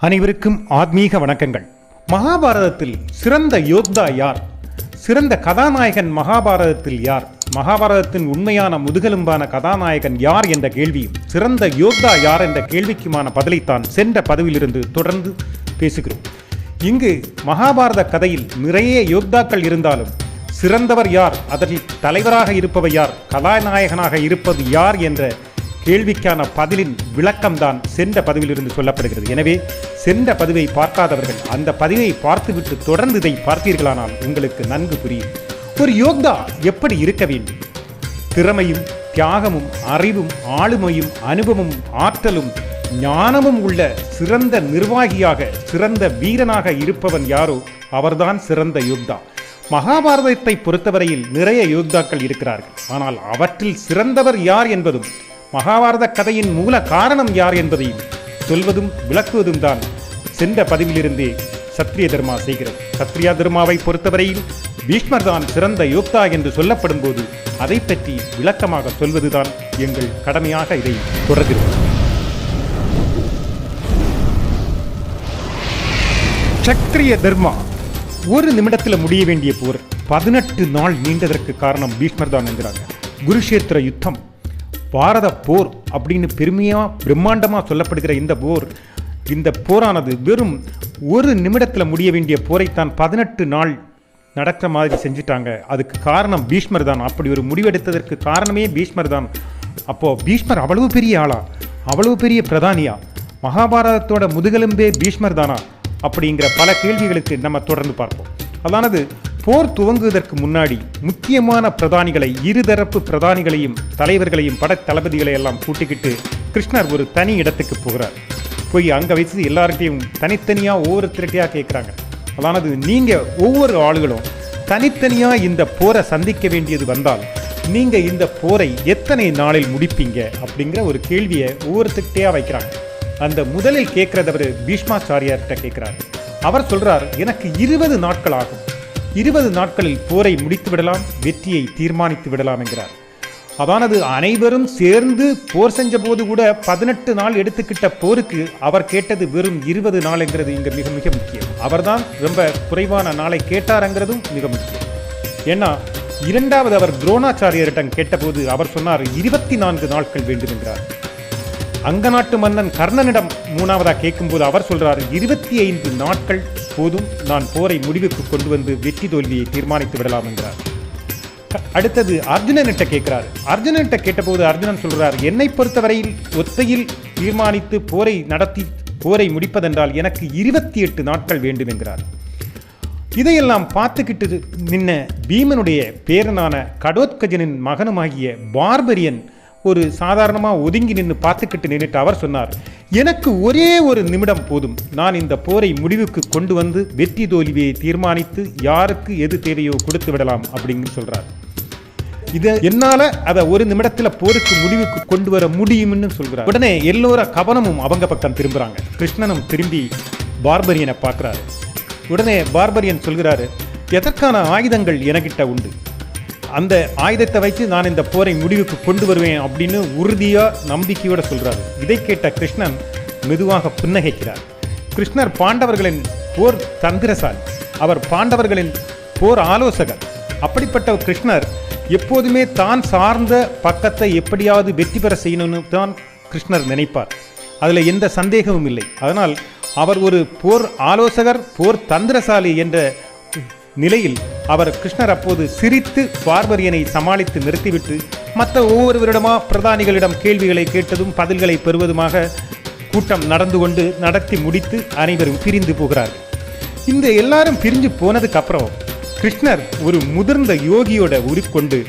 அனைவருக்கும் ஆத்மீக வணக்கங்கள். மகாபாரதத்தில் சிறந்த யோத்தா யார்? சிறந்த கதாநாயகன் மகாபாரதத்தில் யார்? மகாபாரதத்தின் உண்மையான முதுகெலும்பான கதாநாயகன் யார் என்ற கேள்வியும் சிறந்த யோத்தா யார் என்ற கேள்விக்குமான பதிலைத்தான் சென்ற பதிவிலிருந்து தொடர்ந்து பேசுகிறோம். இங்கு மகாபாரத கதையில் நிறைய யோத்தாக்கள் இருந்தாலும் சிறந்தவர் யார், அதில் தலைவராக இருப்பவர் யார், கதாநாயகனாக இருப்பது யார் என்ற கேள்விக்கான பதிலின் விளக்கம்தான் சென்ற பதிவிலிருந்து சொல்லப்படுகிறது. எனவே சென்ற பதிவை பார்க்காதவர்கள் அந்த பதிவை பார்த்துவிட்டு தொடர்ந்து இதை பார்த்தீர்களானால் உங்களுக்கு நன்கு புரியும். ஒரு யோத்தா எப்படி இருக்க வேண்டும்? திறமையும் தியாகமும் அறிவும் ஆளுமையும் அனுபவமும் ஆற்றலும் ஞானமும் உள்ள சிறந்த நிர்வாகியாக சிறந்த வீரனாக இருப்பவன் யாரோ அவர்தான் சிறந்த யோத்தா. மகாபாரதத்தை பொறுத்தவரையில் நிறைய யோத்தாக்கள் இருக்கிறார்கள். ஆனால் அவற்றில் சிறந்தவர் யார் என்பதும் மகாபாரத கதையின் மூல காரணம் யார் என்பதையும் சொல்வதும் விளக்குவதும் தான் சென்ற பதிவிலிருந்தே சத்ரிய தர்மா செய்கிறது. சத்ரியா தர்மாவை பொறுத்தவரையில் பீஷ்மர் தான் சிறந்த யோத்தா என்று சொல்லப்படும் போது அதை பற்றி விளக்கமாக சொல்வதுதான் எங்கள் கடமையாக இதை தொடர்கிறது. சத்ரிய தர்மா ஒரு நிமிடத்தில் முடிய வேண்டிய போர் 18 நாள் நீண்டதற்கு காரணம் பீஷ்மர் தான் என்கிறாங்க. குருஷேத்திர யுத்தம், பாரத போர் அப்படின்னு பெருமையாக பிரம்மாண்டமாக சொல்லப்படுகிற இந்த போரானது வெறும் ஒரு நிமிடத்தில் முடிய வேண்டிய போரைத்தான் 18 நாள் நடக்கிற மாதிரி செஞ்சுட்டாங்க. அதுக்கு காரணம் பீஷ்மர் தான். அப்படி ஒரு முடிவெடுத்ததற்கு காரணமே பீஷ்மர் தான். அப்போது பீஷ்மர் அவ்வளவு பெரிய ஆளா, அவ்வளவு பெரிய பிரதானியா, மகாபாரதத்தோட முதுகெலும்பே பீஷ்மர் தானா அப்படிங்கிற பல கேள்விகளுக்கு நம்ம தொடர்ந்து பார்ப்போம். அதானது போர் துவங்குவதற்கு முன்னாடி முக்கியமான பிரதானிகளை, இருதரப்பு பிரதானிகளையும் தலைவர்களையும் பட தளபதிகளை எல்லாம் கூட்டிக்கிட்டு கிருஷ்ணர் ஒரு தனி இடத்துக்கு போகிறார். போய் அங்கே வச்சு எல்லார்கிட்டையும் தனித்தனியாக ஒவ்வொருத்தருக்கையாக கேட்குறாங்க. அதானது நீங்கள் ஒவ்வொரு ஆளுகளும் தனித்தனியாக இந்த போரை சந்திக்க வேண்டியது வந்தால் நீங்கள் இந்த போரை எத்தனை நாளில் முடிப்பீங்க அப்படிங்கிற ஒரு கேள்வியை ஒவ்வொருத்தருக்கிட்டையாக வைக்கிறாங்க. அந்த முதலில் கேட்குறதவர் பீஷ்மாச்சாரியார்கிட்ட கேட்குறாரு. அவர் சொல்கிறார், எனக்கு 20 நாட்கள் ஆகும், 20 நாட்களில் போரை முடித்து விடலாம், வெற்றியை தீர்மானித்து விடலாம் என்கிறார். அதானது அனைவரும் சேர்ந்து போர் செஞ்ச போது கூட 18 நாள் எடுத்துக்கிட்ட போருக்கு அவர் கேட்டது வெறும் 20 நாள் என்கிறது இங்கே மிக மிக முக்கியம். அவர்தான் ரொம்ப குறைவான நாளை கேட்டாருங்கிறதும் மிக முக்கியம். ஏன்னா இரண்டாவது அவர் துரோணாச்சாரியரிடம் கேட்டபோது அவர் சொன்னார் 24 நாட்கள் வேண்டும் என்கிறார். அங்க நாட்டு மன்னன் கர்ணனிடம் மூணாவதாக கேட்கும்போது அவர் சொல்றார் 25 நாட்கள் போதும், நான் போரை முடிவுக்கு கொண்டு வந்து வெற்றி தோல்வியை தீர்மானித்து விடலாம் என்கிறார். அடுத்தது அர்ஜுனன்கிட்ட கேட்கிறார். அர்ஜுனன்கிட்ட கேட்டபோது அர்ஜுனன் சொல்றார், என்னை பொறுத்தவரையில் ஒத்தையில் தீர்மானித்து போரை நடத்தி போரை முடிப்பதென்றால் எனக்கு 28 நாட்கள் வேண்டும் என்கிறார். இதையெல்லாம் பார்த்துக்கிட்டு நின்ன பீமனுடைய பேரனான கடோத்கஜனின் மகனுமாகிய பார்பரியன் ஒரு சாதாரணமாக ஒதுங்கி நின்று பார்த்துக்கிட்டு அவர் சொன்னார், எனக்கு ஒரே ஒரு நிமிடம் போதும், நான் இந்த போரை முடிவுக்கு கொண்டு வந்து வெற்றி தோல்வியை தீர்மானித்து யாருக்கு எது தேவையோ கொடுத்து விடலாம் அப்படின்னு சொல்றார். இதை என்னால் அதை ஒரு நிமிடத்தில் போருக்கு முடிவுக்கு கொண்டு வர முடியும்னு சொல்கிறார். உடனே எல்லோர கவனமும் அவங்க பக்கம் திரும்புகிறாங்க. கிருஷ்ணனும் திரும்பி பார்பரியனை பார்க்குறாரு. உடனே பார்பரியன் சொல்கிறாரு, எதற்கான ஆயுதங்கள் எனக்கிட்ட உண்டு, அந்த ஆயுதத்தை வைத்து நான் இந்த போரை முடிவுக்கு கொண்டு வருவேன் அப்படின்னு உறுதியாக நம்பிக்கையோடு சொல்கிறார். இதை கேட்ட கிருஷ்ணன் மெதுவாக புன்னகைக்கிறார். கிருஷ்ணர் பாண்டவர்களின் போர் தந்திரசாலி, அவர் பாண்டவர்களின் போர் ஆலோசகர். அப்படிப்பட்ட கிருஷ்ணர் எப்போதுமே தான் சார்ந்த பக்கத்தை எப்படியாவது வெற்றி பெற செய்யணும்னு தான் கிருஷ்ணர் நினைப்பார். அதில் எந்த சந்தேகமும் இல்லை. அதனால் அவர் ஒரு போர் ஆலோசகர், போர் தந்திரசாலி என்ற நிலையில் அவர் கிருஷ்ணர் அப்போது சிரித்து பார்பரியனை சமாளித்து நிறுத்திவிட்டு மற்ற ஒவ்வொருவரிடமா பிரதானிகளிடம் கேள்விகளை கேட்டதும் பதில்களை பெறுவதுமாக கூட்டம் நடத்தி முடித்து அனைவரும் பிரிந்து போகிறார்கள். இந்த எல்லாரும் பிரிஞ்சு போனதுக்கு அப்புறம் கிருஷ்ணர் ஒரு முதிர்ந்த யோகியோட உருக்கொண்டு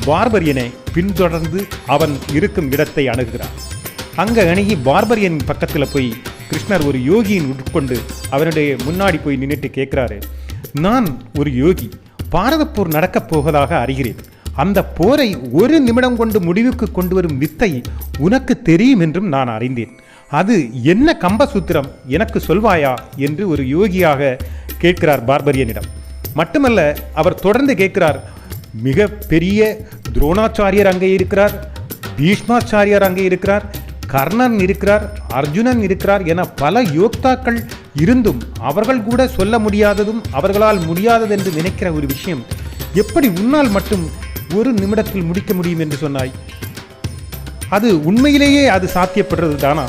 பார்பரியனை பின்தொடர்ந்து அவன் இருக்கும் இடத்தை அணுகுகிறார். அங்கே அணுகி பார்பரியன் பக்கத்தில் போய் கிருஷ்ணர் ஒரு யோகியின் உட்கொண்டு அவனுடைய முன்னாடி போய் நின்றுட்டு கேட்குறாரு, நான் ஒரு யோகி, பாரத போர் நடக்கப் போவதாக அறிகிறேன். அந்த போரை ஒரு நிமிடம் கொண்டு முடிவுக்கு கொண்டு வரும் வித்தை உனக்கு தெரியும் என்றும் நான் அறிந்தேன். அது என்ன கம்பசூத்திரம், எனக்கு சொல்வாயா என்று ஒரு யோகியாக கேட்கிறார் பார்பரியனிடம். மட்டுமல்ல, அவர் தொடர்ந்து கேட்கிறார், மிக பெரிய துரோணாச்சாரியர் அங்கே இருக்கிறார், பீஷ்மாச்சாரியார் அங்கே இருக்கிறார், கர்ணன் இருக்கிறார், அர்ஜுனன் இருக்கிறார் என பல யோக்தாக்கள் இருந்தும் அவர்கள் கூட சொல்ல முடியாததும் அவர்களால் முடியாதது என்று நினைக்கிற ஒரு விஷயம் எப்படி உன்னால் மட்டும் ஒரு நிமிடத்தில் முடிக்க முடியும் என்று சொன்னாய்? அது உண்மையிலேயே அது சாத்தியப்படுறது தானா?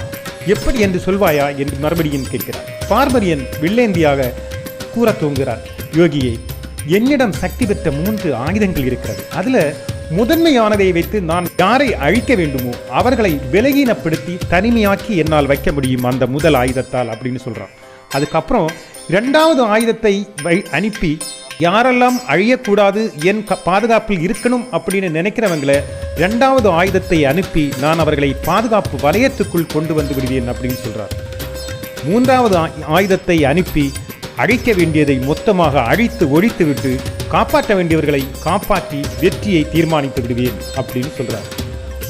எப்படி என்று சொல்வாயா என்று மறுபடியும் கேட்கிறார். பார்பரியன் வில்லேந்தியாக கூற தூங்குகிறார் யோகியை, என்னிடம் சக்தி பெற்ற 3 ஆயுதங்கள் இருக்கிறது. அதுல முதன்மையானதை வைத்து நான் யாரை அழிக்க வேண்டுமோ அவர்களை விலகீனப்படுத்தி தனிமையாக்கி என்னால் வைக்க முடியும் அந்த முதல் ஆயுதத்தால் அப்படின்னு சொல்றான். அதுக்கப்புறம் 2வது ஆயுதத்தை அனுப்பி யாரெல்லாம் அழியக்கூடாது என் பாதுகாப்பில் இருக்கணும் அப்படின்னு நினைக்கிறவங்களை 2வது ஆயுதத்தை அனுப்பி நான் அவர்களை பாதுகாப்பு வலயத்துக்குள் கொண்டு வந்து விடுவேன் அப்படின்னு சொல்றார். 3வது ஆயுதத்தை அனுப்பி அழிக்க வேண்டியதை மொத்தமாக அழித்து ஒழித்துவிட்டு காப்பாற்ற வேண்டியவர்களை காப்பாற்றி வெற்றியை தீர்மானித்து விடுவேன் அப்படின்னு சொல்றார்.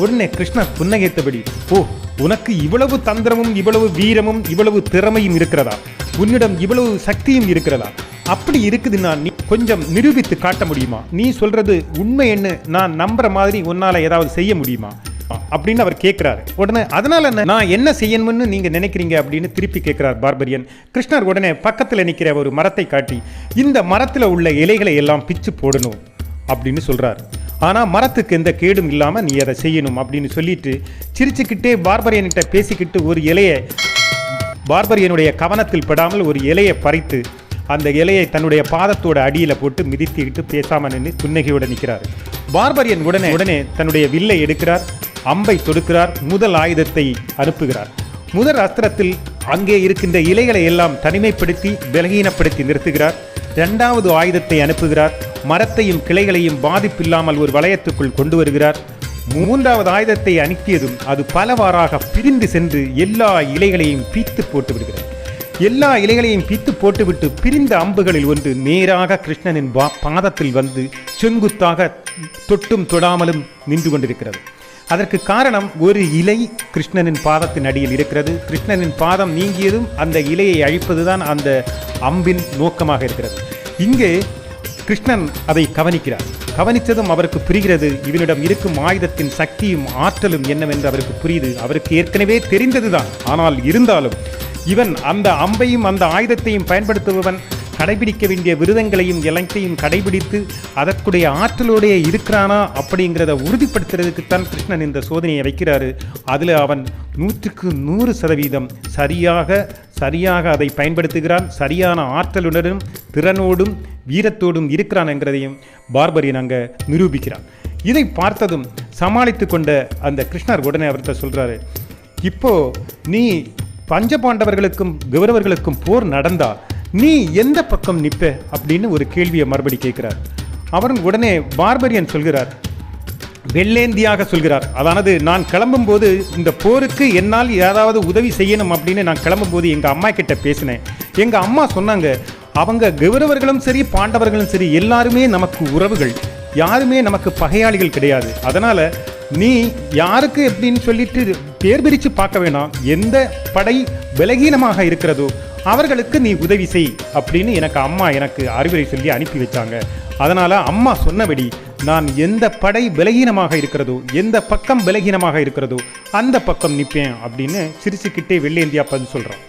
உடனே கிருஷ்ணர் புன்னகைத்தபடி, ஓ, உனக்கு இவ்வளவு தந்திரமும் இவ்வளவு வீரமும் இவ்வளவு திறமையும் இருக்கிறதா? உன்னிடம் இவ்வளவு சக்தியும் இருக்கிறதா? அப்படி இருக்குதுன்னா நீ கொஞ்சம் நிரூபித்து காட்ட முடியுமா? நீ சொல்றது உண்மை என்ன நான் நம்புற மாதிரி உன்னால ஏதாவது செய்ய முடியுமா அப்படின்னு அவர் கேட்கிறாரு. உடனே அதனால நான் என்ன செய்யணும்னு நீங்க நினைக்கிறீங்க அப்படின்னு திருப்பி கேட்கிறார் பார்பரியன். கிருஷ்ணர் உடனே பக்கத்தில் நிற்கிற ஒரு மரத்தை காட்டி இந்த மரத்தில் உள்ள இலைகளை எல்லாம் பிச்சு போடணும் அப்படின்னு சொல்றாரு. ஆனா மரத்துக்கு எந்த கேடும் இல்லாம நீ அதை செய்யணும் அப்படின்னு சொல்லிட்டு சிரிச்சுக்கிட்டே பார்பரியன்கிட்ட பேசிக்கிட்டு ஒரு இலையை பார்பரியனுடைய கவனத்தில் படாமல் ஒரு இலையை பறித்து அந்த இலையை தன்னுடைய பாதத்தோட அடியில போட்டு மிதித்துக்கிட்டு பேசாம நின்று புன்னகையோட நிற்கிறார். பார்பரியன் உடனே தன்னுடைய வில்லை எடுக்கிறார், அம்பை தொடுக்கிறார், முதல் ஆயுதத்தை அனுப்புகிறார். முதல் அஸ்திரத்தில் அங்கே இருக்கின்ற இலைகளை எல்லாம் தனிமைப்படுத்தி பலகீனப்படுத்தி நிறுத்துகிறார். 2வது ஆயுதத்தை அனுப்புகிறார், மரத்தையும் கிளைகளையும் பாதிப்பில்லாமல் ஒரு வளையத்துக்குள் கொண்டு வருகிறார். 3வது ஆயுதத்தை அனுப்பியதும் அது பலவாறாக பிரிந்து சென்று எல்லா இலைகளையும் பீத்து போட்டு விடுகிறார். எல்லா இலைகளையும் பீத்து போட்டுவிட்டு பிரிந்த அம்புகளில் ஒன்று நேராக கிருஷ்ணனின் பாதத்தில் வந்து செங்குத்தாக தொட்டும் தொடாமலும் நின்று கொண்டிருக்கிறது. அதற்கு காரணம் ஒரு இலை கிருஷ்ணனின் பாதத்தின் அடியில் இருக்கிறது. கிருஷ்ணனின் பாதம் நீங்கியதும் அந்த இலையை அழிப்பதுதான் அந்த அம்பின் நோக்கமாக இருக்கிறது. இங்கே கிருஷ்ணன் அதை கவனிக்கிறார். கவனித்ததும் அவருக்கு புரிகிறது இவனிடம் இருக்கும் ஆயுதத்தின் சக்தியும் ஆற்றலும் என்னவென்று அவருக்கு புரியுது. அவருக்கு ஏற்கனவே தெரிந்ததுதான். ஆனால் இருந்தாலும் இவன் அந்த அம்பையும் அந்த ஆயுதத்தையும் பயன்படுத்துபவன் கடைபிடிக்க வேண்டிய விருதங்களையும் எல்லாத்தையும் கடைபிடித்து அதற்குடைய ஆற்றலோடைய இருக்கிறானா அப்படிங்கிறத உறுதிப்படுத்துறதுக்குத்தான் கிருஷ்ணன் இந்த சோதனையை வைக்கிறாரு. அதில் அவன் 100% சரியாக அதை பயன்படுத்துகிறான். சரியான ஆற்றலுடனும் திறனோடும் வீரத்தோடும் இருக்கிறான் என்கிறதையும் பார்பரியன் அங்கே நிரூபிக்கிறான். இதை பார்த்ததும் சமாளித்து கொண்ட அந்த கிருஷ்ணர் உடனே அவர்கிட்ட சொல்றாரு, இப்போ நீ பஞ்சபாண்டவர்களுக்கும் கௌரவர்களுக்கும் போர் நடந்தா நீ எந்த பக்கம் நிற்ப அப்படின்னு ஒரு கேள்வியை மறுபடி கேட்கிறார். அவரும் உடனே பார்பரியன் சொல்கிறார், வெள்ளேந்தியாக சொல்கிறார். அதானது நான் கிளம்பும்போது இந்த போருக்கு என்னால் ஏதாவது உதவி செய்யணும் அப்படின்னு நான் கிளம்பும்போது எங்கள் அம்மா கிட்ட பேசினேன். எங்கள் அம்மா சொன்னாங்க, அவங்க கௌரவர்களும் சரி பாண்டவர்களும் சரி எல்லாருமே நமக்கு உறவுகள், யாருமே நமக்கு பகையாளிகள் கிடையாது. அதனால் நீ யாருக்கு எப்படின்னு சொல்லிட்டு பேர் பிரித்து பார்க்க வேணாம், எந்த படை பலகீனமாக இருக்கிறதோ அவர்களுக்கு நீ உதவி செய் அப்படின்னு அம்மா எனக்கு அறிவுரை சொல்லி அனுப்பி வச்சாங்க. அதனால் அம்மா சொன்னபடி நான் எந்த படை பலகீனமாக இருக்கிறதோ எந்த பக்கம் பலகீனமாக இருக்கிறதோ அந்த பக்கம் நிற்பேன் அப்படின்னு சிரிச்சுக்கிட்டே வெள்ளேந்தியா பதில் சொல்கிறான்.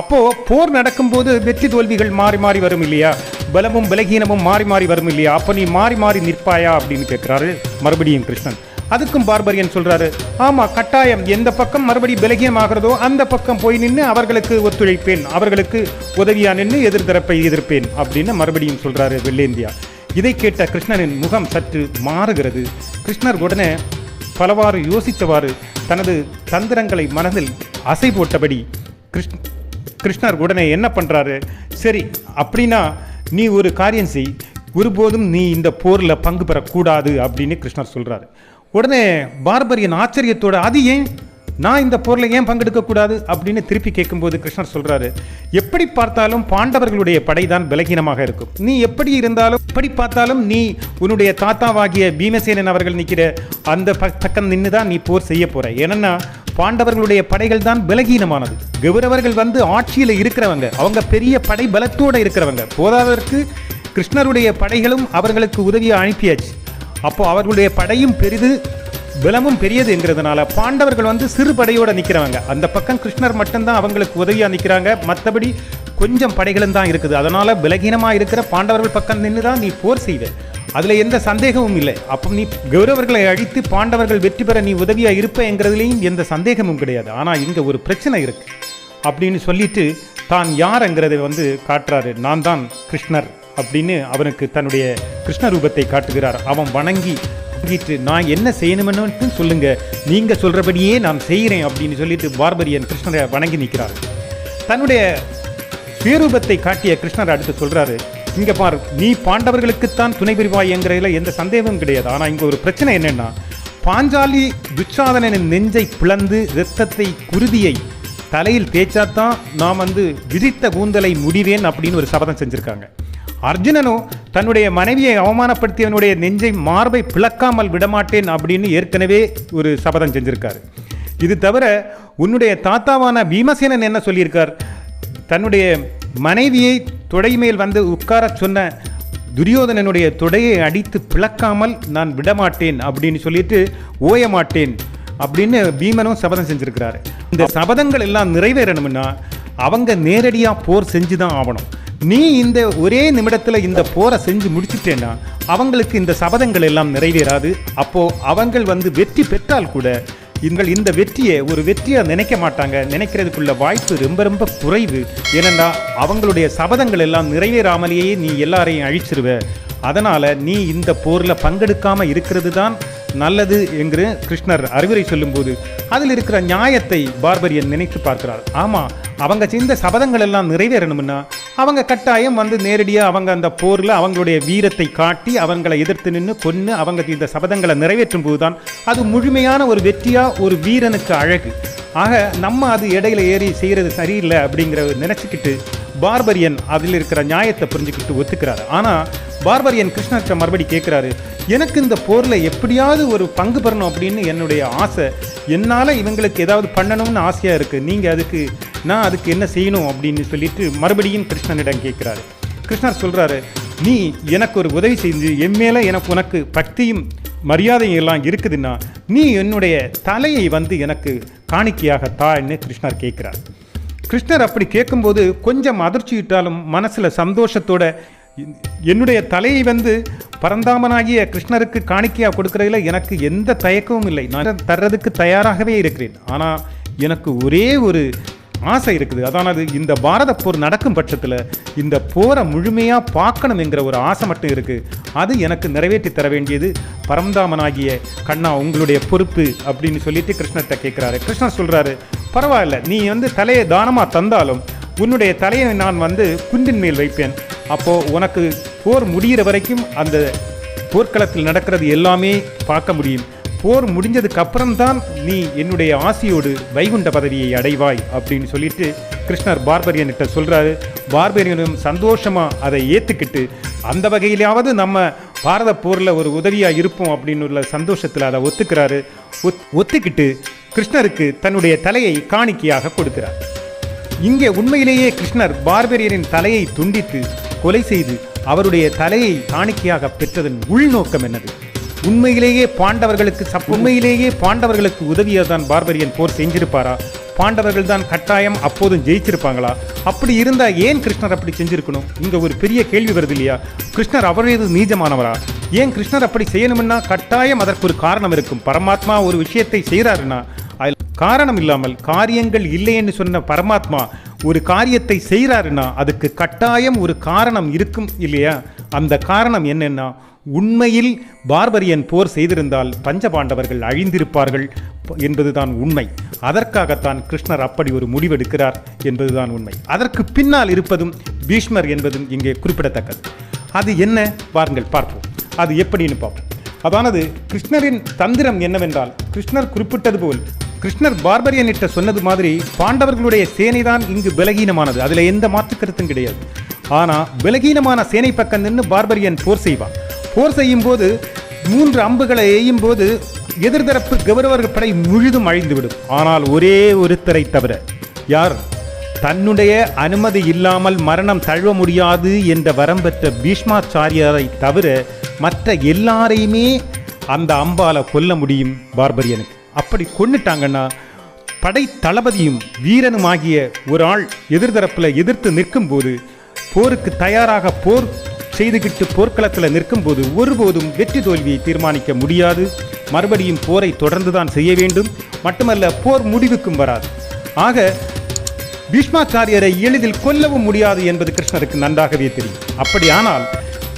அப்போது போர் நடக்கும்போது வெற்றி தோல்விகள் மாறி மாறி வரும் இல்லையா, பலமும் பலகீனமும் மாறி மாறி வரும் இல்லையா, அப்போ நீ மாறி மாறி நிற்பாயா அப்படின்னு கேட்குறாரு மறுபடியும் கிருஷ்ணன். அதுக்கும் பார்பரியன் சொல்றாரு, ஆமா கட்டாயம் எந்த பக்கம் மறுபடி பலகீனமாகிறதோ அந்த பக்கம் போய் நின்று அவர்களுக்கு ஒத்துழைப்பேன், அவர்களுக்கு உதவியா நின்று எதிர்த்தரப்பை எதிர்ப்பேன் அப்படின்னு மறுபடியும் சொல்றாரு வெள்ளேந்தியா. இதை கேட்ட கிருஷ்ணனின் முகம் சற்று மாறுகிறது. கிருஷ்ணர் உடனே பலவாறு யோசித்தவாறு தனது தந்திரங்களை மனதில் அசை போட்டபடி கிருஷ்ணர் உடனே என்ன பண்றாரு, சரி அப்படின்னா நீ ஒரு காரியம் செய், ஒருபோதும் நீ இந்த போரில் பங்கு பெறக்கூடாது அப்படின்னு கிருஷ்ணர் சொல்றாரு. உடனே பார்பரியன் ஆச்சரியத்தோட, அது ஏன், நான் இந்த போரில் ஏன் பங்கெடுக்கக்கூடாது அப்படின்னு திருப்பி கேட்கும்போது கிருஷ்ணர் சொல்றாரு, எப்படி பார்த்தாலும் பாண்டவர்களுடைய படைதான் பலகீனமாக இருக்கும், நீ எப்படி இருந்தாலும் எப்படி பார்த்தாலும் நீ உன்னுடைய தாத்தாவாகிய பீமசேனன் அவர்கள் நிற்கிற அந்த பக்கம் நின்று தான் நீ போர் செய்ய போற. ஏன்னா பாண்டவர்களுடைய படைகள் தான் பலகீனமானது, கௌரவர்கள் ஆட்சியில் இருக்கிறவங்க, அவங்க பெரிய படை பலத்தோடு இருக்கிறவங்க, போதாததற்கு கிருஷ்ணருடைய படைகளும் அவர்களுக்கு உதவியை அனுப்பியாச்சு. அப்போ அவர்களுடைய படையும் பெரிது பலமும் பெரியது என்கிறதுனால பாண்டவர்கள் வந்து சிறு படையோட நிற்கிறவங்க. அந்த பக்கம் கிருஷ்ணர் மட்டும்தான் அவங்களுக்கு உதவியாக நிற்கிறாங்க. மற்றபடி கொஞ்சம் படைகளும் தான் இருக்குது. அதனால் பலகீனமாக இருக்கிற பாண்டவர்கள் பக்கம் நின்று தான் நீ போர் செய்வே, அதில் எந்த சந்தேகமும் இல்லை. அப்போ நீ கௌரவர்களை அழித்து பாண்டவர்கள் வெற்றி பெற நீ உதவியாக இருப்பேங்கிறதுலையும் எந்த சந்தேகமும் கிடையாது. ஆனால் இங்கே ஒரு பிரச்சனை இருக்குது அப்படின்னு சொல்லிட்டு தான் யாருங்கிறத வந்து காட்டுறாரு. நான் தான் கிருஷ்ணர் அப்படின்னு அவனுக்கு தன்னுடைய கிருஷ்ண ரூபத்தை காட்டுகிறார். அவன் வணங்கிட்டு நான் என்ன செய்யணும்னு சொல்லுங்க, நீங்க சொல்றபடியே நான் செய்கிறேன் அப்படின்னு சொல்லிட்டு பார்பரியன் கிருஷ்ணரை வணங்கி நிற்கிறார். தன்னுடைய சுயரூபத்தை காட்டிய கிருஷ்ணர் அடுத்து சொல்றாரு, இங்க பார், நீ பாண்டவர்களுக்குத்தான் துணை புரிவாய் என்கிறதுல எந்த சந்தேகமும் கிடையாது. ஆனா இங்க ஒரு பிரச்சனை என்னன்னா, பாஞ்சாலி துச்சாதனனின் நெஞ்சை பிளந்து இரத்தத்தை குருதியை தலையில் தேய்ச்சாதான் நான் வந்து விதித்த கூந்தலை முடிவேன் அப்படின்னு ஒரு சபதம் செஞ்சிருக்காங்க. அர்ஜுனனோ தன்னுடைய மனைவியை அவமானப்படுத்தியவனுடைய நெஞ்சை மார்பை பிளக்காமல் விடமாட்டேன் அப்படின்னு ஏற்கனவே ஒரு சபதம் செஞ்சிருக்காரு. இது தவிர உன்னுடைய தாத்தாவான பீமசேனன் என்ன சொல்லியிருக்கார், தன்னுடைய மனைவியை தொடை மேல் வந்து உட்கார சொன்ன துரியோதனனுடைய தொடையை அடித்து பிளக்காமல் நான் விடமாட்டேன் அப்படின்னு சொல்லிட்டு ஓய மாட்டேன் அப்படின்னு பீமனும் சபதம் செஞ்சிருக்கிறாரு. இந்த சபதங்கள் எல்லாம் நிறைவேறணும்னா அவங்க நேரடியாக போர் செஞ்சு தான் ஆகணும். நீ இந்த ஒரே நிமிடத்தில் இந்த போரை செஞ்சு முடிச்சுட்டேன்னா அவங்களுக்கு இந்த சபதங்கள் எல்லாம் நிறைவேறாது. அப்போது அவங்கள் வந்து வெற்றி பெற்றால் கூட இந்த வெற்றியை ஒரு வெற்றியாக நினைக்க மாட்டாங்க. நினைக்கிறதுக்குள்ள வாய்ப்பு ரொம்ப ரொம்ப குறைவு. ஏனென்றா அவங்களுடைய சபதங்கள் எல்லாம் நிறைவேறாமலேயே நீ எல்லாரையும் அழிச்சிருவ. அதனால் நீ இந்த போரில் பங்கெடுக்காமல் இருக்கிறது தான் நல்லது என்று கிருஷ்ணர் அறிவுரை சொல்லும்போது அதில் இருக்கிற நியாயத்தை பார்பரியன் நினைத்து பார்க்கிறார். ஆமாம், அவங்க செய்த சபதங்கள் எல்லாம் நிறைவேறணும்னா அவங்க கட்டாயம் வந்து நேரடியாக அவங்க அந்த போரில் அவங்களுடைய வீரத்தை காட்டி அவங்களை எதிர்த்து நின்று கொன்று அவங்க இந்த சபதங்களை நிறைவேற்றும் போது தான் அது முழுமையான ஒரு வெற்றியாக ஒரு வீரனுக்கு அழகு. ஆக நம்ம அது இடையில ஏறி செய்கிறது சரியில்லை அப்படிங்கிற நினச்சிக்கிட்டு பார்பரியன் அதில் இருக்கிற நியாயத்தை புரிஞ்சுக்கிட்டு ஒத்துக்கிறாரு. ஆனால் பார்பரியன் கிருஷ்ணர்கிட்ட மறுபடி கேட்குறாரு, எனக்கு இந்த போரில் எப்படியாவது ஒரு பங்கு பெறணும் அப்படின்னு என்னுடைய ஆசை, என்னால் இவங்களுக்கு ஏதாவது பண்ணணும்னு ஆசையாக இருக்குது, நீங்கள் நான் அதுக்கு என்ன செய்யணும் அப்படின்னு சொல்லிட்டு மறுபடியும் கிருஷ்ணனிடம் கேட்குறாரு. கிருஷ்ணர் சொல்கிறாரு, நீ எனக்கு ஒரு உதவி செஞ்சு என் மேலே உனக்கு பக்தியும் மரியாதையும் எல்லாம் இருக்குதுன்னா நீ என்னுடைய தலையை வந்து எனக்கு காணிக்கையாக தான்னு கிருஷ்ணர் கேட்குறார். கிருஷ்ணர் அப்படி கேட்கும்போது கொஞ்சம் அதிர்ச்சியிட்டாலும் மனசில் சந்தோஷத்தோட, என்னுடைய தலையை வந்து பரந்தாமனாகிய கிருஷ்ணருக்கு காணிக்கையாக கொடுக்கறதுல எனக்கு எந்த தயக்கமும் இல்லை, நான் தர்றதுக்கு தயாராகவே இருக்கிறேன். ஆனால் எனக்கு ஒரே ஒரு ஆசை இருக்குது. அதானது இந்த பாரத போர் நடக்கும் பட்சத்தில் இந்த போரை முழுமையாக பார்க்கணும் என்கிற ஒரு ஆசை மட்டும் இருக்குது. அது எனக்கு நிறைவேற்றி தர வேண்டியது பரந்தாமனாகிய கண்ணா உங்களுடைய பொறுப்பு அப்படின்னு சொல்லிட்டு கிருஷ்ணர்கிட்ட கேட்குறாரு. கிருஷ்ணர் சொல்கிறாரு, பரவாயில்ல, நீ வந்து தலையை தானமாக தந்தாலும் உன்னுடைய தலையை நான் வந்து குன்றின் மேல் வைப்பேன். அப்போது உனக்கு போர் முடிகிற வரைக்கும் அந்த போர்க்களத்தில் நடக்கிறது எல்லாமே பார்க்க முடியும். போர் முடிஞ்சதுக்கு அப்புறம்தான் நீ என்னுடைய ஆசையோடு வைகுண்ட பதவியை அடைவாய் அப்படின்னு சொல்லிட்டு கிருஷ்ணர் பார்பரியன்கிட்ட சொல்கிறாரு. பார்பரியனும் சந்தோஷமாக அதை ஏற்றுக்கிட்டு அந்த வகையிலாவது நம்ம பாரத போரில் ஒரு உதவியாக இருப்போம் அப்படின்னு உள்ள சந்தோஷத்தில் அதை ஒத்துக்கிறாரு. ஒத்துக்கிட்டு கிருஷ்ணருக்கு தன்னுடைய தலையை காணிக்கையாக கொடுக்கிறார். இங்கே உண்மையிலேயே கிருஷ்ணர் பார்பரியனின் தலையை துண்டித்து கொலை செய்து அவருடைய தலையை காணிக்கையாக பெற்றதன் உள்நோக்கம் என்னது? உண்மையிலேயே பாண்டவர்களுக்கு உதவியாக தான் பார்பரியன் போர் செஞ்சிருப்பாரா? பாண்டவர்கள் தான் கட்டாயம் அப்போதும் ஜெயிச்சிருப்பாங்களா? அப்படி இருந்தால் ஏன் கிருஷ்ணர் அப்படி செஞ்சிருக்கணும்? இங்கே ஒரு பெரிய கேள்வி வருது இல்லையா? கிருஷ்ணர் அவரது நீஜமானவரா? ஏன் கிருஷ்ணர் அப்படி செய்யணும்னா கட்டாயம் அதற்கு ஒரு காரணம் இருக்கும். பரமாத்மா ஒரு விஷயத்தை செய்கிறாருன்னா அதில் காரணம் இல்லாமல் காரியங்கள் இல்லைன்னு சொன்ன பரமாத்மா ஒரு காரியத்தை செய்கிறாருன்னா அதுக்கு கட்டாயம் ஒரு காரணம் இருக்கும் இல்லையா? அந்த காரணம் என்னன்னா, உண்மையில் பார்பரியன் போர் செய்திருந்தால் பஞ்சபாண்டவர்கள் அழிந்திருப்பார்கள் என்பதுதான் உண்மை. அதற்காகத்தான் கிருஷ்ணர் அப்படி ஒரு முடிவெடுக்கிறார் என்பதுதான் உண்மை. அதற்கு பின்னால் இருப்பதும் பீஷ்மர் என்பதும் இங்கே குறிப்பிடத்தக்கது. அது என்ன பாருங்கள், பார்ப்போம். அது எப்படின்னு பார்ப்போம். அதானது கிருஷ்ணரின் தந்திரம் என்னவென்றால், கிருஷ்ணர் குறிப்பிட்டது போல் கிருஷ்ணர் பார்பரியனிட்ட சொன்னது மாதிரி பாண்டவர்களுடைய சேனை தான் இங்கு பலகீனமானது, அதில் எந்த மாற்று கருத்தும் கிடையாது. ஆனால் பலகீனமான சேனை பக்கம் நின்று பார்பரியன் போர் செய்வான். போர் செய்யும் போது 3 அம்புகளை எய்யும் போது எதிர்தரப்பு கௌரவர்கள் படை முழுதும் அழிந்துவிடும். ஆனால் ஒரே ஒருத்தரை தவிர, யார்? தன்னுடைய அனுமதி இல்லாமல் மரணம் தழுவ முடியாது என்ற வரம் பெற்ற பீஷ்மாச்சாரியாரை தவிர மற்ற எல்லாரையுமே அந்த அம்பால கொல்ல முடியும் பார்பரியனுக்கு. அப்படி கொன்னுட்டாங்கன்னா படை தளபதியும் வீரனுமாகிய ஒரு ஆள் எதிர்தரப்பில் எதிர்த்து நிற்கும் போது, போருக்கு தயாராக போர் செய்துகிட்டு போர்க்களத்தில் நிற்கும் போது ஒருபோதும் வெற்றி தோல்வியை தீர்மானிக்க முடியாது. மறுபடியும் போரை தொடர்ந்துதான் செய்ய வேண்டும். மட்டுமல்ல, போர் முடிவுக்கும் வராது. ஆக பீஷ்மாச்சாரியரை எளிதில் கொல்லவும் முடியாது என்பது கிருஷ்ணருக்கு நன்றாகவே தெரியும். அப்படியானால்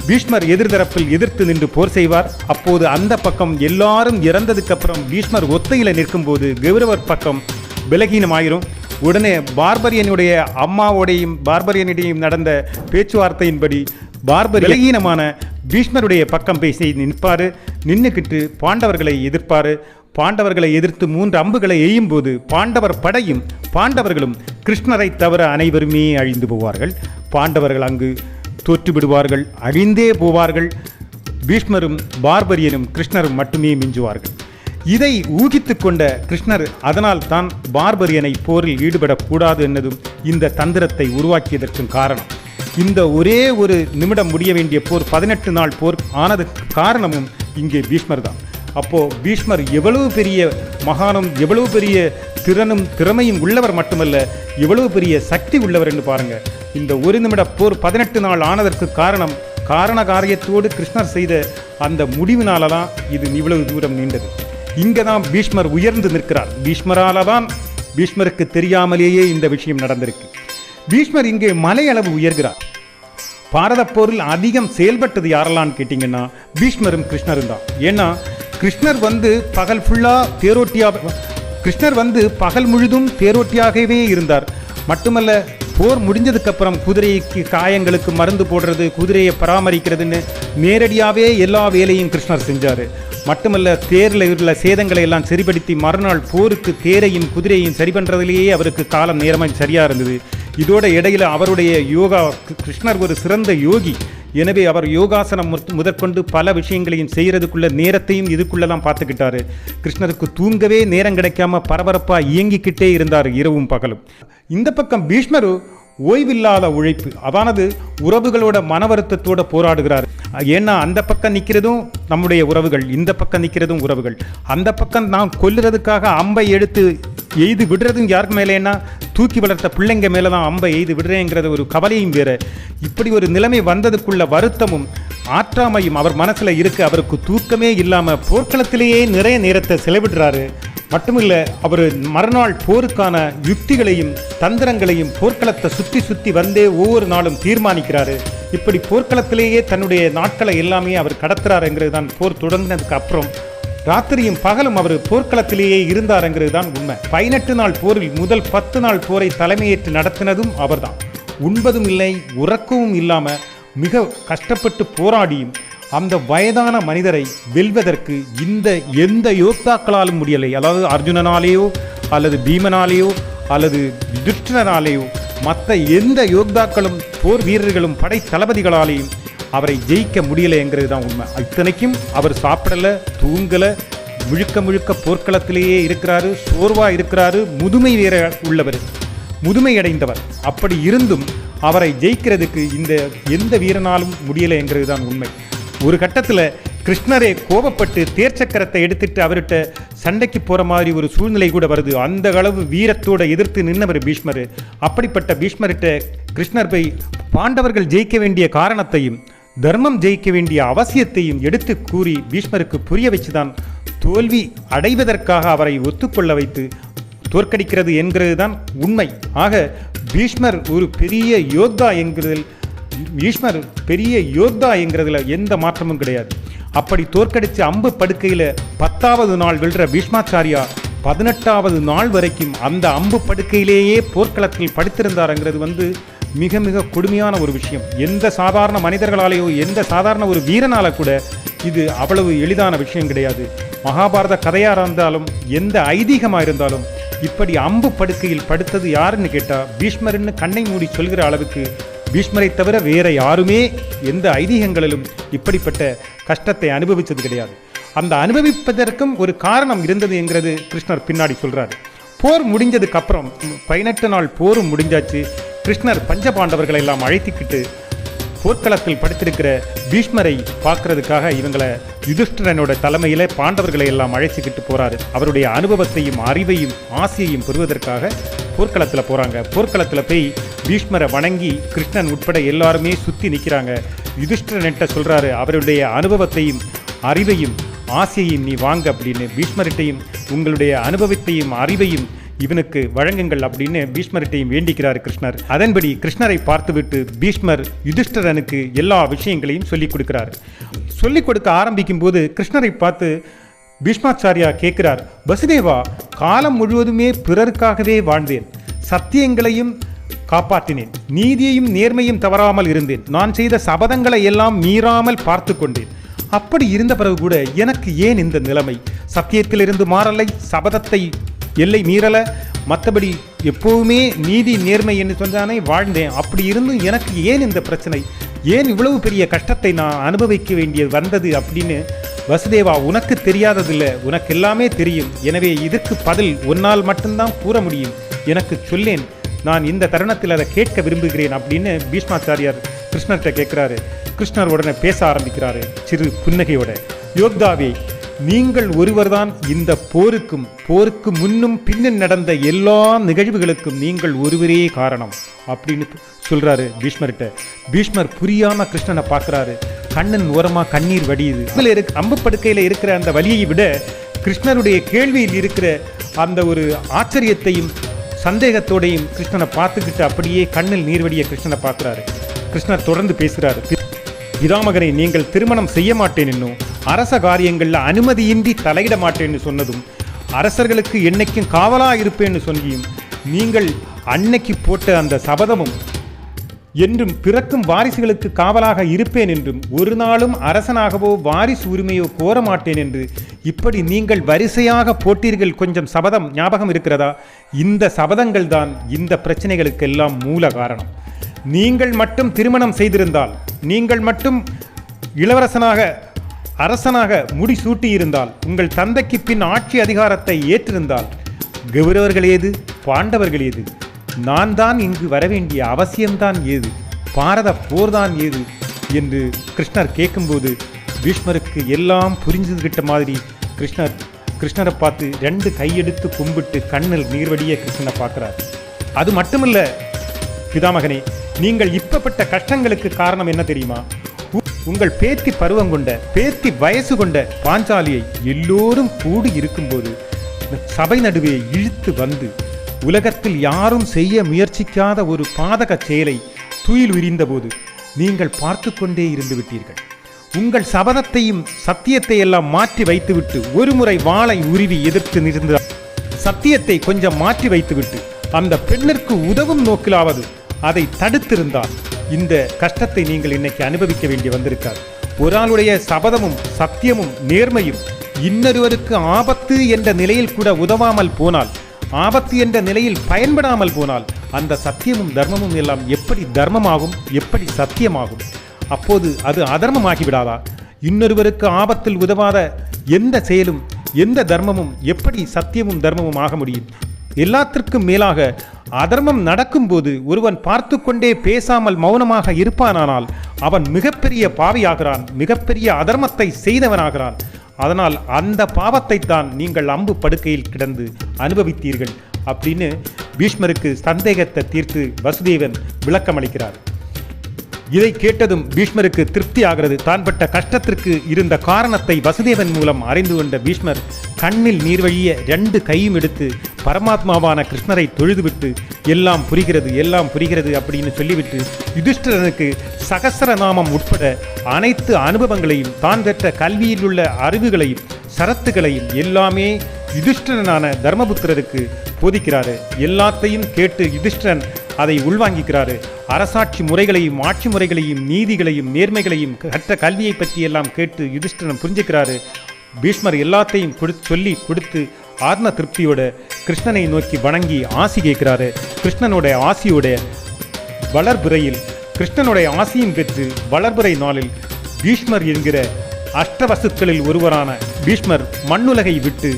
பீஷ்மர் எதிர்தரப்பில் எதிர்த்து நின்று போர் செய்வார். அப்போது அந்த பக்கம் எல்லாரும் இறந்ததுக்கு அப்புறம் பீஷ்மர் ஒத்தையில் நிற்கும் போது கௌரவர் பக்கம் பலகீனமாயிரும். உடனே பார்பரியனுடைய அம்மாவோடையும் பார்பரியனிடையும் நடந்த பேச்சுவார்த்தையின்படி பலகீனமான பீஷ்மருடைய பக்கம் பேசி நிற்பார். நின்றுக்கிட்டு பாண்டவர்களை எதிர்ப்பார். பாண்டவர்களை எதிர்த்து 3 அம்புகளை எய்யும் போது பாண்டவர் படையும் பாண்டவர்களும் கிருஷ்ணரை தவிர அனைவருமே அழிந்து போவார்கள். பாண்டவர்கள் அங்கு தோற்றுவிடுவார்கள், அழிந்தே போவார்கள். பீஷ்மரும் பார்பரியனும் கிருஷ்ணரும் மட்டுமே மிஞ்சுவார்கள். இதை ஊகித்து கொண்ட கிருஷ்ணர் அதனால் தான் பார்பரியனை போரில் ஈடுபடக்கூடாது என்னதும் இந்த தந்திரத்தை உருவாக்கியதற்கும் காரணம். இந்த ஒரே ஒரு நிமிடம் முடிய வேண்டிய போர் 18 நாள் போர் ஆனதுக்கு காரணமும் இங்கே பீஷ்மர் தான். அப்போது பீஷ்மர் எவ்வளவு பெரிய மகானும் எவ்வளவு பெரிய திறமையும் உள்ளவர் மட்டுமல்ல, எவ்வளவு பெரிய சக்தி உள்ளவர் என்று பாருங்கள். இந்த ஒரு நிமிட போர் 18 நாள் ஆனதற்கு காரண காரியத்தோடு கிருஷ்ணர் செய்த அந்த முடிவினால தான் இது இவ்வளவு தூரம் நீண்டது. இங்கே தான் பீஷ்மர் உயர்ந்து நிற்கிறார். பீஷ்மரால தான் பீஷ்மருக்கு தெரியாமலேயே இந்த விஷயம் நடந்திருக்கு. பீஷ்மர் இங்கே மலையளவு உயர்கிறார். பாரத போரில் அதிகம் செயல்பட்டது யாரெல்லாம் கேட்டிங்கன்னா பீஷ்மரும் கிருஷ்ணரும் தான். ஏன்னா கிருஷ்ணர் பகல் முழுதும் தேரோட்டியாகவே இருந்தார். மட்டுமல்ல, போர் முடிஞ்சதுக்கப்புறம் குதிரைக்கு காயங்களுக்கு மருந்து போடுறது, குதிரையை பராமரிக்கிறதுன்னு நேரடியாகவே எல்லா வேலையும் கிருஷ்ணர் செஞ்சார். மட்டுமல்ல, தேரில் உள்ள சேதங்களை எல்லாம் சரிப்படுத்தி மறுநாள் போருக்கு தேரையும் குதிரையும் சரி பண்ணுறதுலேயே அவருக்கு காலம் நேரமாக சரியாக இருந்தது. இதோட இடையில் அவருடைய கிருஷ்ணர் ஒரு சிறந்த யோகி. எனவே அவர் யோகாசனம் முதற்கொண்டு பல விஷயங்களையும் செய்கிறதுக்குள்ள நேரத்தையும் இதுக்குள்ளெல்லாம் பார்த்துக்கிட்டாரு. கிருஷ்ணருக்கு தூங்கவே நேரம் கிடைக்காம பரபரப்பாக இயங்கிக்கிட்டே இருந்தார் இரவும் பகலும். இந்த பக்கம் பீஷ்மர் ஓய்வில்லாத உழைப்பு, அதானது உறவுகளோட மன வருத்தத்தோடு போராடுகிறார். ஏன்னா அந்த பக்கம் நிற்கிறதும் நம்முடைய உறவுகள், இந்த பக்கம் நிற்கிறதும் உறவுகள். அந்த பக்கம் நான் கொல்லுறதுக்காக அம்பை எடுத்து எய்து விடுறதும் யாருக்கு மேலேன்னா தூக்கி வளர்த்த பிள்ளைங்க மேலே தான் அம்பை எய்து விடுறேங்கிறது ஒரு கவலையும் வேறு. இப்படி ஒரு நிலைமை வந்ததுக்குள்ள வருத்தமும் ஆற்றாமையும் அவர் மனசில் இருக்க அவருக்கு தூக்கமே இல்லாமல் போர்க்களத்திலேயே நிறைய நேரத்தை செலவிடுறாரு. மட்டுமில்லை, அவர் மறுநாள் போருக்கான யுக்திகளையும் தந்திரங்களையும் போர்க்களத்தை சுற்றி வந்தே ஒவ்வொரு நாளும் தீர்மானிக்கிறாரு. இப்படி போர்க்களத்திலேயே தன்னுடைய நாட்களை எல்லாமே அவர் கடத்துறாருங்கிறது தான் போர் தொடங்கினதுக்கு அப்புறம் ராத்திரியும் பகலும் அவர் போர்க்களத்திலேயே இருந்தாருங்கிறது தான் உண்மை. 18 நாள் போரில் முதல் 10 நாள் போரை தலைமையேற்று நடத்தினதும் அவர்தான். உண்பதும் இல்லை, உறக்கவும் இல்லாமல் மிக கஷ்டப்பட்டு போராடியும் அந்த வயதான மனிதரை வெல்வதற்கு எந்த யோத்தாக்களாலும் முடியலை. அதாவது அர்ஜுனனாலேயோ அல்லது பீமனாலேயோ அல்லது யுதிஷ்டிரனாலேயோ மற்ற எந்த யோத்தாக்களும் போர் வீரர்களும் படை தளபதிகளாலேயும் அவரை ஜெயிக்க முடியலைங்கிறது தான் உண்மை. இத்தனைக்கும் அவர் சாப்பிடலை, தூங்கலை, முழுக்க போர்க்களத்திலேயே இருக்கிறாரு, சோர்வாக இருக்கிறாரு, முதுமை வேற உள்ளவர், முதுமையடைந்தவர். அப்படி இருந்தும் அவரை ஜெயிக்கிறதுக்கு எந்த வீரனாலும் முடியலைங்கிறது தான் உண்மை. ஒரு கட்டத்தில் கிருஷ்ணரே கோபப்பட்டு தேர்ச்சக்கரத்தை எடுத்துட்டு அவர்கிட்ட சண்டைக்கு போகிற மாதிரி ஒரு சூழ்நிலை கூட வருது. அந்த அளவு வீரத்தோடு எதிர்த்து நின்றவர் பீஷ்மர். அப்படிப்பட்ட பீஷ்மர்கிட்ட கிருஷ்ணர் போய் பாண்டவர்கள் ஜெயிக்க வேண்டிய காரணத்தையும் தர்மம் ஜெயிக்க வேண்டிய அவசியத்தையும் எடுத்து கூறி பீஷ்மருக்கு புரிய வச்சுதான் தோல்வி அடைவதற்காக அவரை ஒத்துக்கொள்ள வைத்து தோற்கடிக்கிறது என்கிறது தான் உண்மை. ஆக பீஷ்மர் ஒரு பெரிய யோத்தா என்கிறதுல எந்த மாற்றமும் கிடையாது. அப்படி தோற்கடித்து அம்பு படுக்கையில் 10வது நாள் வெல்ற பீஷ்மாச்சாரியா 18வது நாள் வரைக்கும் அந்த அம்பு படுக்கையிலேயே போர்க்களத்தில் படுத்திருந்தாருங்கிறது மிக மிக கொடுமையான ஒரு விஷயம். எந்த சாதாரண மனிதர்களாலேயோ எந்த சாதாரண ஒரு வீரனால கூட இது அவ்வளவு எளிதான விஷயம் கிடையாது. மகாபாரத கதையாக இருந்தாலும் எந்த ஐதீகமாக இருந்தாலும் இப்படி அம்பு படுக்கையில் படுத்தது யாருன்னு கேட்டால் பீஷ்மர்னு கண்ணை மூடி சொல்கிற அளவுக்கு பீஷ்மரை தவிர வேற யாருமே எந்த ஐதீகங்களிலும் இப்படிப்பட்ட கஷ்டத்தை அனுபவித்தது கிடையாது. அந்த அனுபவிப்பதற்கும் ஒரு காரணம் இருந்தது என்கிறது கிருஷ்ணர் பின்னாடி சொல்கிறாரு. போர் முடிஞ்சதுக்கு அப்புறம் 18 நாள் போரும் முடிஞ்சாச்சு. கிருஷ்ணர் பஞ்சபாண்டவர்களை எல்லாம் அழைத்துக்கிட்டு போர்க்களத்தில் படுத்திருக்கிற பீஷ்மரை பார்க்கறதுக்காக இவங்களை யுதிஷ்டிரனோட தலைமையில பாண்டவர்களை எல்லாம் அழைச்சிக்கிட்டு போறாரு. அவருடைய அனுபவத்தையும் அறிவையும் ஆசையையும் பெறுவதற்காக போர்க்களத்தில் போறாங்க. போர்க்களத்தில் போய் பீஷ்மரை வணங்கி கிருஷ்ணன் உட்பட எல்லாருமே சுற்றி நிற்கிறாங்க. யுதிஷ்டிரன்கிட்ட சொல்றாரு, அவருடைய அனுபவத்தையும் அறிவையும் ஆசையையும் நீ வாங்க அப்படின்னு. பீஷ்மர்கிட்டையும் உங்களுடைய அனுபவத்தையும் அறிவையும் இவனுக்கு வழங்குங்கள் அப்படின்னு பீஷ்மர்கிட்டையும் வேண்டிக்கிறார் கிருஷ்ணர். அதன்படி கிருஷ்ணரை பார்த்துவிட்டு பீஷ்மர் யுதிஷ்டிரனுக்கு எல்லா விஷயங்களையும் சொல்லிக் கொடுக்கிறார். சொல்லிக் கொடுக்க ஆரம்பிக்கும் போது கிருஷ்ணரை பார்த்து பீஷ்மாச்சாரியா கேட்கிறார், வசுதேவா, காலம் முழுவதுமே பிறருக்காகவே வாழ்ந்தேன், சத்தியங்களையும் காப்பாற்றினேன், நீதியையும் நேர்மையும் தவறாமல் இருந்தேன், நான் செய்த சபதங்களை எல்லாம் மீறாமல் பார்த்து கொண்டேன். அப்படி இருந்த பிறகு கூட எனக்கு ஏன் இந்த நிலைமை? சத்தியத்திலிருந்து மாறலை, சபதத்தை எல்லை மீறலை, மற்றபடி எப்போவுமே நீதி நேர்மை என்று சொன்னானே வாழ்ந்தேன். அப்படி இருந்தும் எனக்கு ஏன் இந்த பிரச்சனை? ஏன் இவ்வளவு பெரிய கஷ்டத்தை நான் அனுபவிக்க வேண்டியது வந்தது அப்படின்னு. வசுதேவா, உனக்கு தெரியாததில்லை, உனக்கு எல்லாமே தெரியும். எனவே இதற்கு பதில் உன்னால் மட்டும்தான் கூற முடியும். எனக்கு சொல்லேன், நான் இந்த தருணத்தில் அதை கேட்க விரும்புகிறேன் அப்படின்னு பீஷ்மாச்சாரியார் கிருஷ்ணர்கிட்ட கேட்குறாரு. கிருஷ்ணர் உடனே பேச ஆரம்பிக்கிறாரு சிறு புன்னகையோட. யோக்தாவே, நீங்கள் ஒருவர்தான் இந்த போருக்கு முன்னும் பின்னும் நடந்த எல்லா நிகழ்வுகளுக்கும் நீங்கள் ஒருவரே காரணம் அப்படின்னு சொல்றாரு பீஷ்மர்கிட்ட. பீஷ்மர் புரியாம கிருஷ்ணனை பார்க்குறாரு. கண்ணன் ஓரமா கண்ணீர் வடியுது. இதில் அம்பு படுக்கையில் இருக்கிற அந்த வலியை விட கிருஷ்ணருடைய கேள்வியில் இருக்கிற அந்த ஒரு ஆச்சரியத்தையும் சந்தேகத்தோடையும் கிருஷ்ணனை பார்த்துக்கிட்டு அப்படியே கண்ணில் நீர் வடிய கிருஷ்ணனை பார்க்குறாரு. கிருஷ்ணர் தொடர்ந்து பேசுகிறாரு. பிதாமகனை, நீங்கள் திருமணம் செய்ய மாட்டேன் என்னும், அரச காரியங்களில் அனுமதியின்றி தலையிட மாட்டேன்னு சொன்னதும், அரசர்களுக்கு என்னைக்கும் காவலாக இருப்பேன்னு சொல்லியும், நீங்கள் அன்னைக்கு போட்ட அந்த சபதமும் என்றும் பிறக்கும் வாரிசுகளுக்கு காவலாக இருப்பேன் என்றும், ஒரு நாளும் அரசனாகவோ வாரிசு உரிமையோ கோர மாட்டேன் என்று இப்படி நீங்கள் வரிசையாக போட்டீர்கள். கொஞ்சம் சபதம் ஞாபகம் இருக்கிறதா? இந்த சபதங்கள் தான் இந்த பிரச்சனைகளுக்கெல்லாம் மூல காரணம். நீங்கள் மட்டும் திருமணம் செய்திருந்தால், நீங்கள் மட்டும் இளவரசனாக அரசனாக முடிசூட்டியிருந்தால், உங்கள் தந்தைக்கு பின் ஆட்சி அதிகாரத்தை ஏற்றிருந்தால், கௌரவர்கள் ஏது, பாண்டவர்கள் ஏது? நான் தான் இங்கு வரவேண்டிய அவசியம்தான் ஏது? பாரத போர்தான் ஏது என்று கிருஷ்ணர் கேட்கும்போது பீஷ்மருக்கு எல்லாம் புரிஞ்சுக்கிட்ட மாதிரி கிருஷ்ணரை பார்த்து 2 கையெடுத்து கும்பிட்டு கண்ணில் நீர்வடிய கிருஷ்ணனை பார்க்குறார். அது மட்டுமல்ல பிதாமகனே, நீங்கள் இப்பப்பட்ட கஷ்டங்களுக்கு காரணம் என்ன தெரியுமா? உங்கள் பேத்தி பருவம் கொண்ட, பேத்தி வயசு கொண்ட பாஞ்சாலியை எல்லோரும் கூடி இருக்கும்போது சபை நடுவே இழுத்து வந்து உலகத்தில் யாரும் செய்ய முயற்சிக்காத ஒரு பாதக செயலை துயில் உரிந்த போது நீங்கள் பார்த்து கொண்டே இருந்து விட்டீர்கள். உங்கள் சபதத்தையும் சத்தியத்தை எல்லாம் மாற்றி வைத்துவிட்டு ஒரு முறை வாளை உருவி எதிர்த்து நிறுந்த சத்தியத்தை கொஞ்சம் மாற்றி வைத்துவிட்டு அந்த பெண்ணிற்கு உதவும் நோக்கிலாவது அதை தடுத்திருந்தால் இந்த கஷ்டத்தை நீங்கள் இன்னைக்கு அனுபவிக்க வேண்டி வந்திருக்காது. ஒரு ஆளுடைய சபதமும் சத்தியமும் நேர்மையும் இன்னொருவருக்கு ஆபத்து என்ற நிலையில் கூட உதவாமல் போனால், ஆபத்து என்ற நிலையில் பயன்படாமல் போனால், அந்த சத்தியமும் தர்மமும் எல்லாம் எப்படி தர்மமாகும், எப்படி சத்தியமாகும்? அப்போது அது அதர்மமாகிவிடாதா? இன்னொருவருக்கு ஆபத்தில் உதவாத எந்த செயலும் எந்த தர்மமும் எப்படி சத்தியமும் தர்மமும் ஆக முடியும்? எல்லாத்திற்கும் மேலாக அதர்மம் நடக்கும்போது ஒருவன் பார்த்து கொண்டே பேசாமல் மௌனமாக இருப்பானானால் அவன் மிகப்பெரிய பாவியாகிறான், மிகப்பெரிய அதர்மத்தை செய்தவனாகிறான். அதனால் அந்த பாவத்தை தான் நீங்கள் அம்பு படுக்கையில் கிடந்து அனுபவித்தீர்கள் அப்படின்னு பீஷ்மருக்கு சந்தேகத்தை தீர்த்து வசுதேவன் விளக்கமளிக்கிறார். இதை கேட்டதும் பீஷ்மருக்கு திருப்தி ஆகிறது. தான் பட்ட கஷ்டத்திற்கு இருந்த காரணத்தை வசுதேவன் மூலம் அறிந்து கொண்ட பீஷ்மர் கண்ணில் நீர் வழிய 2 கையும் எடுத்து பரமாத்மாவான கிருஷ்ணரை தொழுதுவிட்டு எல்லாம் புரிகிறது அப்படின்னு சொல்லிவிட்டு யுதிஷ்டிரனுக்கு சகஸ்ரநாமம் உட்பட அனைத்து அனுபவங்களையும், தான் பெற்ற கல்வியில் உள்ள அறிவுகளையும் சரத்துகளையும் எல்லாமே யுதிஷ்டிரனான தர்மபுத்திரருக்கு போதிக்கிறாரு. எல்லாத்தையும் கேட்டு யுதிஷ்டிரன் அதை உள்வாங்கிக்கிறாரு. அரசாட்சி முறைகளையும் ஆட்சி முறைகளையும் நீதிகளையும் நேர்மைகளையும் கற்ற கல்வியை பற்றி எல்லாம் கேட்டு யுதிஷ்டிரன் புரிஞ்சுக்கிறாரு. பீஷ்மர் எல்லாத்தையும் சொல்லி கொடுத்து ஆத்ம திருப்தியோட கிருஷ்ணனை நோக்கி வணங்கி ஆசி கேட்கிறாரு. கிருஷ்ணனோட ஆசியோட வளர்புறையில் கிருஷ்ணனுடைய ஆசியும் பெற்று வளர்புறை நாளில் பீஷ்மர் என்கிற அஷ்டவசுக்களில் ஒருவரான பீஷ்மர் மண்ணுலகை விட்டு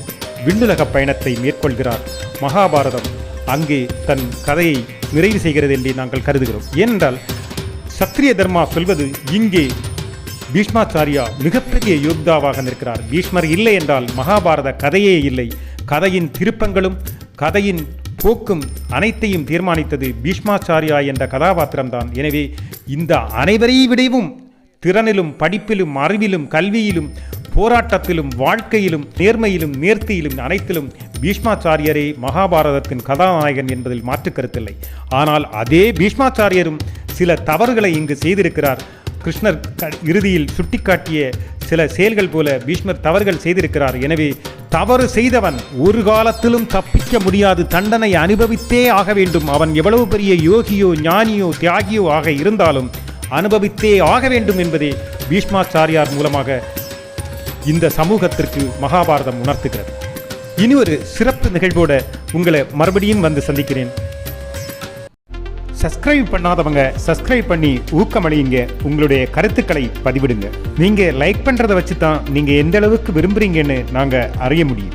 விண்ணுலக பயணத்தை மேற்கொள்கிறார். மகாபாரதம் அங்கே தன் கதையை நிறைவு செய்கிறது என்று நாங்கள் கருதுகிறோம். ஏனென்றால் சத்திரிய தர்மா சொல்வது இங்கே பீஷ்மாச்சாரியா மிகப்பெரிய யோத்தாவாக நிற்கிறார். பீஷ்மர் இல்லை என்றால் மகாபாரத கதையே இல்லை. கதையின் திருப்பங்களும் கதையின் போக்கும் அனைத்தையும் தீர்மானித்தது பீஷ்மாச்சாரியா என்ற கதாபாத்திரம்தான். எனவே இந்த அனைவரை விடவும் திறனிலும் படிப்பிலும் அறிவிலும் கல்வியிலும் போராட்டத்திலும் வாழ்க்கையிலும் நேர்மையிலும் நேர்த்தியிலும் அனைத்திலும் பீஷ்மாச்சாரியரே மகாபாரதத்தின் கதாநாயகன் என்பதில் மாற்று கருத்தில்லை. ஆனால் அதே பீஷ்மாச்சாரியரும் சில தவறுகளை இங்கு செய்திருக்கிறார். கிருஷ்ணர் இறுதியில் சுட்டிக்காட்டிய சில செயல்கள் போல பீஷ்மர் தவறுகள் செய்திருக்கிறார். எனவே தவறு செய்தவன் ஒரு காலத்திலும் தப்பிக்க முடியாது, தண்டனை அனுபவித்தே ஆக வேண்டும். அவன் எவ்வளவு பெரிய யோகியோ ஞானியோ தியாகியோ ஆக இருந்தாலும் அனுபவித்தே ஆக வேண்டும் என்பதே பீஷ்மாச்சாரியார் மூலமாக இந்த சமூகத்திற்கு மகாபாரதம் உணர்த்துகிறது. இனி ஒரு சிறப்பு நிகழ்வோட உங்களை மறுபடியும் வந்து சந்திக்கிறேன். சப்ஸ்கிரைப் பண்ணாதவங்க சப்ஸ்கிரைப் பண்ணி ஊக்கமளியுங்க. உங்களுடைய கருத்துக்களை பதிவிடுங்க. நீங்க லைக் பண்றதை வச்சு தான் நீங்க எந்த அளவுக்கு விரும்புறீங்கன்னு நாங்க அறிய முடியும்.